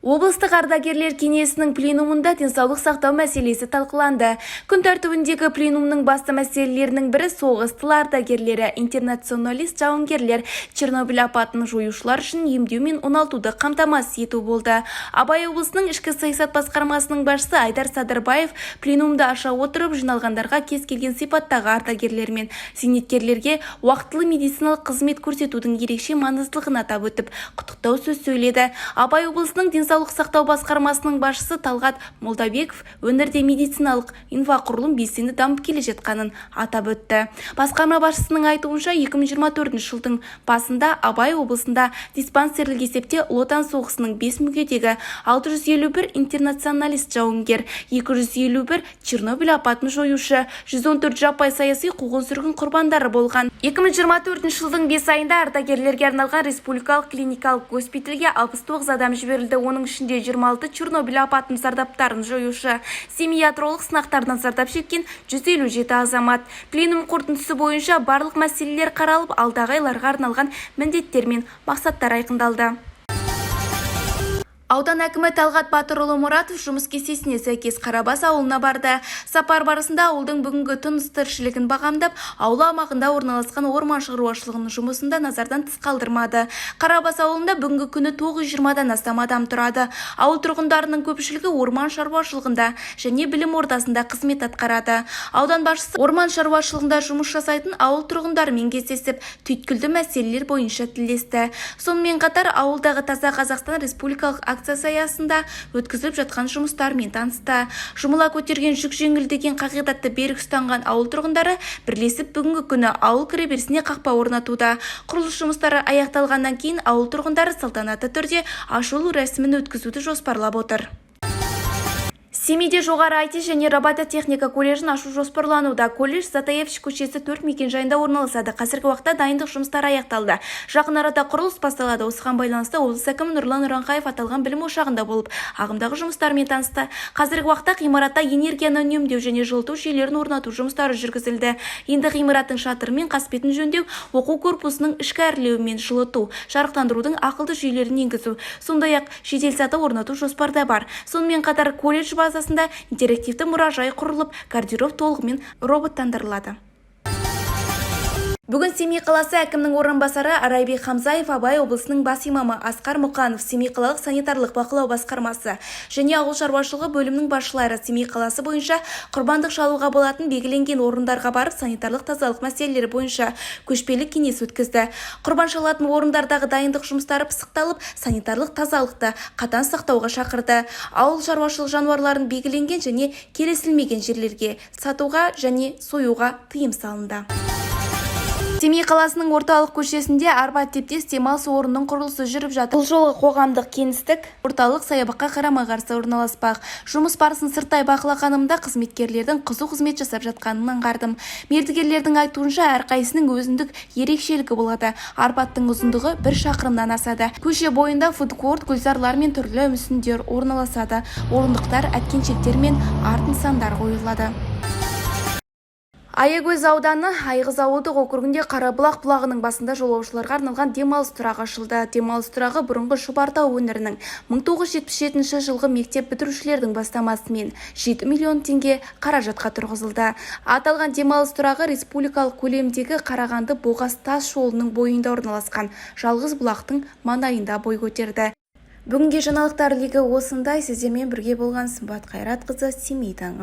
Облыстық ардагерлер кеңесінің пленумында денсаулық сақтау мәселесі талқыланды. Күн тәртібіндегі пленумның басты мәселелерінің бірі соғыс тыл ардагерлері, интернационалист жауынгерлер, Чернобыль апатын жоюшылар үшін емдеу мен оңалтуды қамтамасыз ету болды. Абай облысының ішкі саясат басқармасының басшысы Айдар Садырбаев пленумды аша отырып жиналғандарға кез келген сипаттағы ардагерлер мен зейнеткерлерге уақытылы медициналық қызмет көрсетудің ерекше маңыздылығын атап өтіп, құттықтау сөз сөйледі. Абай облысының денсаулық сақтау басқармасының басшысы Талғат Молдабеков өңірде медициналық инфрақұрылым белсенді дамып келе жатқанын атап өтті. Басқарма басшысының айтуынша 2024 жылдың басында Абай облысында диспансерлік есепте Ұлы Отан соғысының 5 мүгедегі, 651 интернационалист жауынгер, 251 Чернобыль апатын жоюшы, 114 жаппай саяси қуғын-сүргін құрбандары болған. 2024 жылдың 5 айында ардагерлерге арналған республикалық клиникалық госпитальге 69 адам жіберілді. Оның ішінде 26 Чернобыль апатының зардаптарын жоюшы, семей ядролық сынақтардан зардап шеккен 157 азамат. Пленум қорытындысы бойынша барлық мәселелер қаралып, алдағы айларға арналған міндеттер мен мақсаттар айқындалды. Аудан әкімі Талғат Батырұлы Мұратов жұмыс кестесіне сәйкес Қарабас ауылына барды. Сапар барысында ауылдың бүгінгі тыныс-тіршілігін бағамдап, ауыл аумағында орналасқан орман шаруашылығының жұмысында назардан тыс қалдырмады. Қарабас ауылында бүгінгі күні 920-дан астам адам тұрады. Ауыл тұрғындарының көпшілігі орман шаруашылығында және білім ордасында қызмет атқарады. Аудан басшысы орман шаруашылығында жұмыс жасайтын ауыл тұрғындарымен кездесіп, түйткілді мәселелер бойынша тілдесті. Сонымен қатар ауылдағы Таза Қазақстан Республикалық акциясы аясында өткізіліп жатқан жұмыстармен танысты. Жұмыла көтерген жүк жеңілдеген қағидатты берік ұстанған ауыл тұрғындары бірлесіп бүгінгі күні ауыл кіреберісіне қақпа орнатуда. Құрылыс жұмыстары аяқталғаннан кейін ауыл тұрғындары салтанатты түрде ашылу рәсімін өткізуді жоспарлап отыр. Семейде жоғары IT және робототехника колледжін ашу жоспарлануда. Колледж Затаевич көшесі 4 мекенжайында орналасады. Қазіргі уақытта дайындық жұмыстары аяқталды. Жақын арада құрылыс басталады. Осыған байланысты облыс әкімі Нұрлан Ұранқаев аталған білім ошағында болып, ағымдағы жұмыстармен танысты. Қазіргі уақытта ғимаратта энергияны үнемдеу және жылыту жүйелерін орнату жұмыстары жүргізілді. Енді ғимараттың шатыры мен қасбетін жөндеу, оқу корпусының ішкі әрлеуі мен жылыту, жарықтандырудың ақылды жүйелерін енгізу, сондай-ақ жеделсаты орнату жоспарда бар. Сонымен қатар колледж базасында интерактивті мұражай құрылып, гардероб толығымен роботтандырылады. Бүгін Семей қаласы әкімінің орынбасары Арайбек Хамзаев, Абай облысының бас имамы Асқар Мұқанов, Семей қалалық санитарлық бақылау басқармасы және ауыл шаруашылығы бөлімінің басшылары Семей қаласы бойынша құрбандық шалуға болатын белгіленген орындарға барып, санитарлық тазалық мәселелері бойынша көшпелі кеңес өткізді. Құрбан шалатын орындардағы дайындық жұмыстары пысықталып, санитарлық тазалықты қатаң сақтауға шақырды. Ауыл шаруашылық жануарларын белгіленген және келісілмеген жерлерге сатуға және союға тыйым салынды. Семей қаласының орталық көшесінде Арбат типтес демалыс орнының құрылысы жүріп жатыр. Бұл жолы қоғамдық кеңістік орталық саябаққа қарама-қарсы орналаспақ. Жұмыс барысын сырттай бақылағанымда қызметкерлердің қызу қызмет жасап жатқанын аңғардым. Мердігерлердің айтуынша әрқайсының өзіндік ерекшелігі болады. Арбаттың ұзындығы 1 шақырымнан асады. Көше бойында фудкорт, гүлзарлар мен түрлі мүсіндер орналасады. Орындықтар, әткеншектер мен арт нысандар қойылады. Аягөз ауданы Айғыз ауылдық округінде Қарабұлақ бұлағының басында жолаушыларға арналған демалыс тұрағы ашылды. Демалыс тұрағы бұрынғы Шұбартау өңірінің 1977 жылғы мектеп бітірушілердің бастамасымен 7 миллион теңге қаражатқа тұрғызылды. Аталған демалыс тұрағы республикалық көлемдегі Қарағанды Боғаз тас жолының бойында орналасқан жалғыз бұлақтың маңайында бой көтерді. Бүгінге жаңалықтар легі осындай. Сіздермен бірге болған Сымбат Қайратқызы, Семей таңы.